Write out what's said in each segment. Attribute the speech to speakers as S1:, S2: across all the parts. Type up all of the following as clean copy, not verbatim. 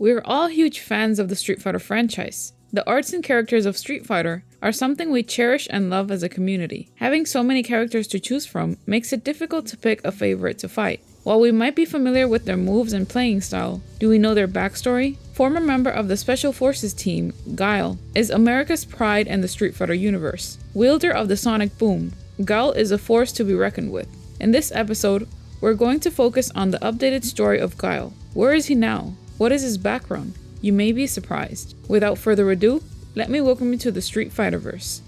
S1: We're all huge fans of the Street Fighter franchise. The arts and characters of Street Fighter are something we cherish and love as a community. Having so many characters to choose from makes it difficult to pick a favorite to fight. While we might be familiar with their moves and playing style, do we know their backstory? Former member of the Special Forces team, Guile, is America's pride in the Street Fighter universe. Wielder of the Sonic Boom, Guile is a force to be reckoned with. In this episode, we're going to focus on the updated story of Guile. Where is he now? What is his background? You may be surprised. Without further ado, let me welcome you to the Street Fighterverse.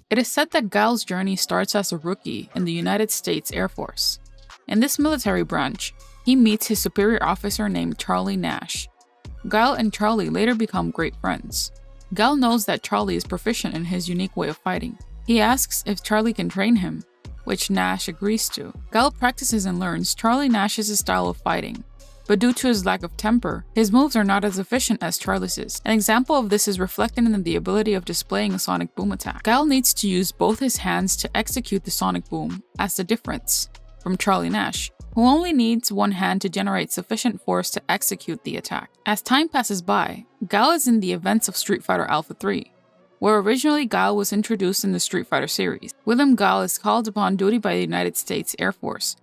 S1: It is said that Guiles' journey starts as a rookie in the United States Air Force. In this military branch, he meets his superior officer named Charlie Nash. Guile and Charlie later become great friends. Guile knows that Charlie is proficient in his unique way of fighting. He asks if Charlie can train him, which Nash agrees to. Guile practices and learns Charlie Nash's style of fighting, but due to his lack of temper, his moves are not as efficient as Charlie's is. An example of this is reflected in the ability of displaying a sonic boom attack. Guile needs to use both his hands to execute the sonic boom, as the difference from Charlie Nash, who only needs one hand to generate sufficient force to execute the attack. As time passes by, Guile is in the Events of Street Fighter Alpha 3, where originally Guile was introduced in the Street Fighter series. William Guile is called upon duty by the United States Air Force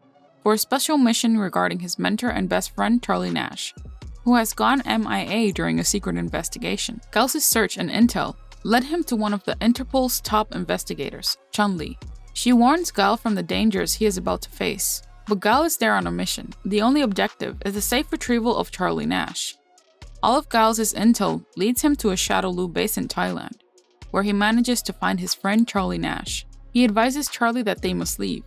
S1: for a special mission regarding his mentor and best friend Charlie Nash, who has gone MIA during a secret investigation. Guile's search and intel led him to one of the Interpol's top investigators, Chun-Li. She warns Guile from the dangers he is about to face, but Guile is there on a mission. The only objective is the safe retrieval of Charlie Nash. All of Guile's intel leads him to a Shadowloo base in Thailand, where he manages to find his friend Charlie Nash. He advises Charlie that they must leave,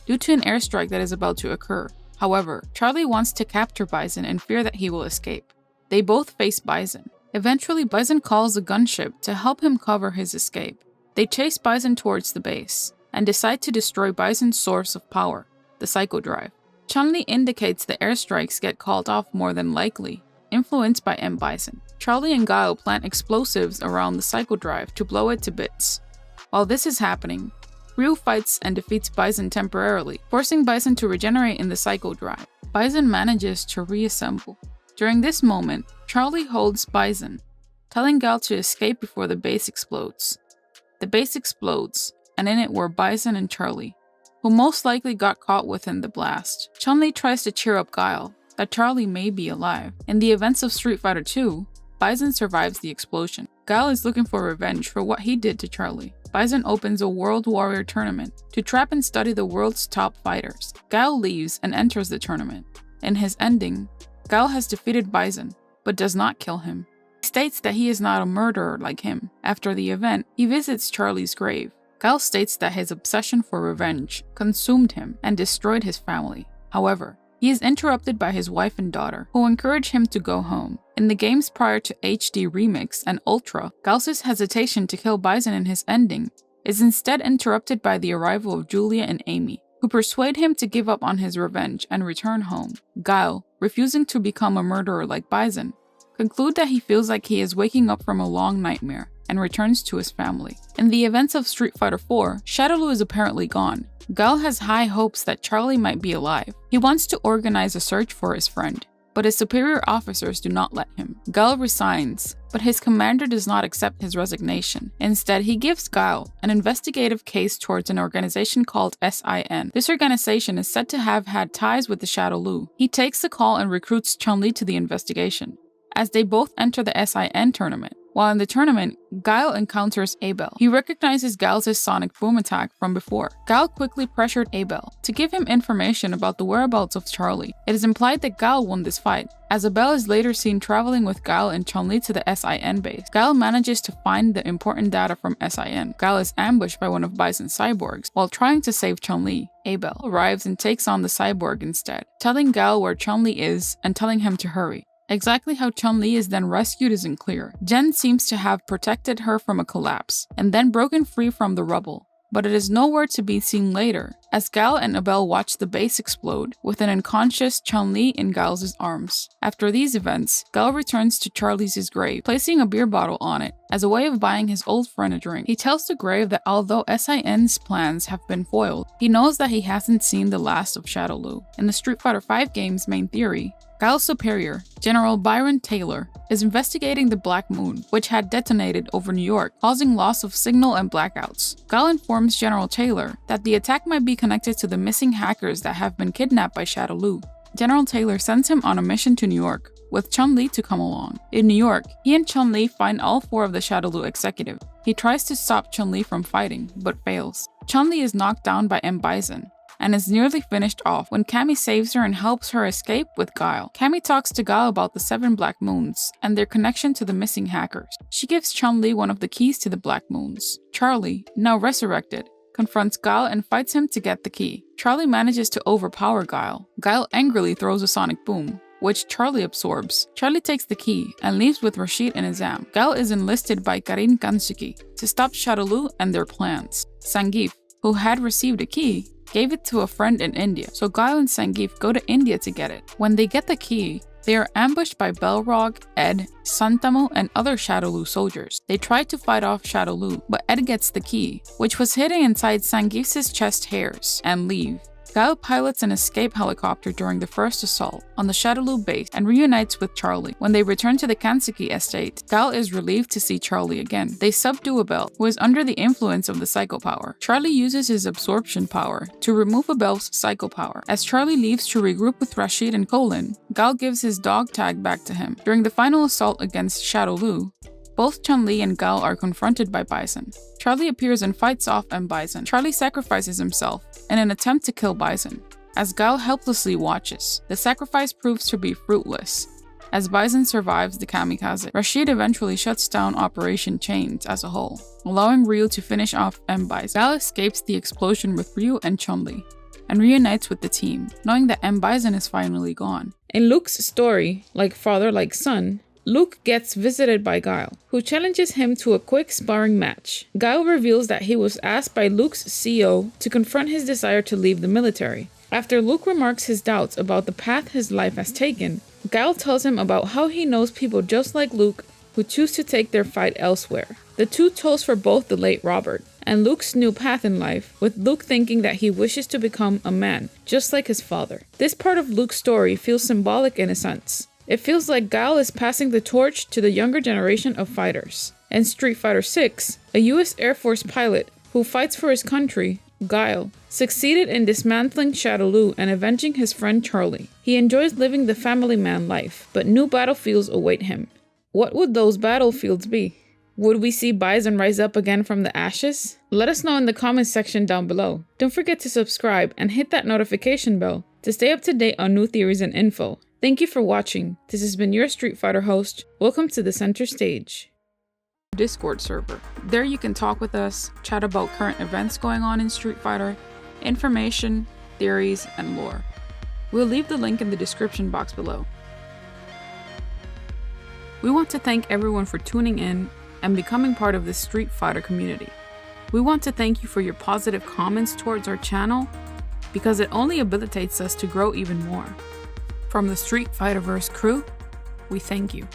S1: due to an airstrike that is about to occur. However, Charlie wants to capture Bison in fear that he will escape. They both face Bison. Eventually, Bison calls a gunship to help him cover his escape. They chase Bison towards the base, and decide to destroy Bison's source of power, the Psycho Drive. Chun-Li indicates the airstrikes get called off more than likely, influenced by M. Bison. Charlie and Guile plant explosives around the Psycho Drive to blow it to bits. While this is happening, Ryu fights and defeats Bison temporarily, forcing Bison to regenerate in the Psycho Drive. Bison manages to reassemble. During this moment, Charlie holds Bison, telling Guile to escape before the base explodes. The base explodes, and in it were Bison and Charlie, who most likely got caught within the blast. Chun-Li tries to cheer up Guile, that Charlie may be alive. In the Events of Street Fighter 2, Bison survives the explosion. Guile is looking for revenge for what he did to Charlie. Bison opens a World Warrior tournament to trap and study the world's top fighters. Guile leaves and enters the tournament. In his ending, Guile has defeated Bison, but does not kill him. He states that he is not a murderer like him. After the event, he visits Charlie's grave. Guile states that his obsession for revenge consumed him and destroyed his family. However, he is interrupted by his wife and daughter, who encourage him to go home. In the games prior to HD Remix and Ultra, Guile's hesitation to kill Bison in his ending is instead interrupted by the arrival of Julia and Amy, who persuade him to give up on his revenge and return home. Guile, refusing to become a murderer like Bison, concludes that he feels like he is waking up from a long nightmare and returns to his family. In the Events of Street Fighter 4, Shadowloo is apparently gone. Guile has high hopes that Charlie might be alive. He wants to organize a search for his friend, but his superior officers do not let him. Guile resigns, but his commander does not accept his resignation. Instead, he gives Guile an investigative case towards an organization called SIN. This organization is said to have had ties with the Shadowloo. He takes the call and recruits Chun-Li to the investigation, as they both enter the SIN tournament. While in the tournament, Guile encounters Abel. He recognizes Guile's sonic boom attack from before. Guile quickly pressured Abel to give him information about the whereabouts of Charlie. It is implied that Guile won this fight, as Abel is later seen traveling with Guile and Chun-Li to the SIN base. Guile manages to find the important data from SIN. Guile is ambushed by one of Bison's cyborgs. While trying to save Chun-Li, Abel arrives and takes on the cyborg instead, telling Guile where Chun-Li is and telling him to hurry. Exactly how Chun-Li is then rescued isn't clear. Jen seems to have protected her from a collapse, and then broken free from the rubble, but it is nowhere to be seen later, as Guile and Abel watch the base explode, with an unconscious Chun-Li in Guiles' arms. After these events, Guile returns to Charlie's grave, placing a beer bottle on it as a way of buying his old friend a drink. He tells the grave that although SIN's plans have been foiled, he knows that he hasn't seen the last of Shadaloo. In the Street Fighter V game's main theory, Guile's superior, General Byron Taylor, is investigating the Black Moon, which had detonated over New York, causing loss of signal and blackouts. Guile informs General Taylor that the attack might be connected to the missing hackers that have been kidnapped by Shadaloo. General Taylor sends him on a mission to New York, with Chun-Li to come along. In New York, he and Chun-Li find all 4 of the Shadaloo executives. He tries to stop Chun-Li from fighting, but fails. Chun-Li is knocked down by M. Bison, and is nearly finished off when Cammy saves her and helps her escape with Guile. Cammy talks to Guile about the 7 Black Moons and their connection to the missing hackers. She gives Chun-Li one of the keys to the Black Moons. Charlie, now resurrected, confronts Guile and fights him to get the key. Charlie manages to overpower Guile. Guile angrily throws a sonic boom, which Charlie absorbs. Charlie takes the key and leaves with Rashid and Azam. Guile is enlisted by Karin Kansuki to stop Shadaloo and their plans. Zangief, who had received a key, gave it to a friend in India, so Guile and Zangief go to India to get it. When they get the key, they are ambushed by Belrog, Ed, Santamo, and other Shadaloo soldiers. They try to fight off Shadaloo, but Ed gets the key, which was hidden inside Zangief's chest hairs, and leave. Guile pilots an escape helicopter during the first assault on the Shadaloo base and reunites with Charlie. When they return to the Kansuki estate, Guile is relieved to see Charlie again. They subdue Abel, who is under the influence of the psycho power. Charlie uses his absorption power to remove Abel's psycho power. As Charlie leaves to regroup with Rashid and Colin, Guile gives his dog tag back to him. During the final assault against Shadaloo, both Chun-Li and Guile are confronted by Bison. Charlie appears and fights off M. Bison. Charlie sacrifices himself in an attempt to kill Bison, as Guile helplessly watches. The sacrifice proves to be fruitless, as Bison survives the kamikaze. Rashid eventually shuts down Operation Chains as a whole, allowing Ryu to finish off M. Bison. Guile escapes the explosion with Ryu and Chun-Li, and reunites with the team, knowing that M. Bison is finally gone. In Luke's story, Like Father Like Son, Luke gets visited by Guile, who challenges him to a quick sparring match. Guile reveals that he was asked by Luke's CEO to confront his desire to leave the military. After Luke remarks his doubts about the path his life has taken, Guile tells him about how he knows people just like Luke who choose to take their fight elsewhere. The two toast for both the late Robert and Luke's new path in life, with Luke thinking that he wishes to become a man, just like his father. This part of Luke's story feels symbolic in a sense. It feels like Guile is passing the torch to the younger generation of fighters. In Street Fighter VI, a US Air Force pilot who fights for his country, Guile, succeeded in dismantling Shadaloo and avenging his friend Charlie. He enjoys living the family man life, but new battlefields await him. What would those battlefields be? Would we see Bison rise up again from the ashes? Let us know in the comments section down below. Don't forget to subscribe and hit that notification bell to stay up to date on new theories and info. Thank you for watching. This has been your Street Fighter host. Welcome to the center stage. Discord server. There you can talk with us, chat about current events going on in Street Fighter, information, theories, and lore. We'll leave the link in the description box below. We want to thank everyone for tuning in and becoming part of this Street Fighter community. We want to thank you for your positive comments towards our channel, because it only habilitates us to grow even more. From the Street Fighterverse crew, we thank you.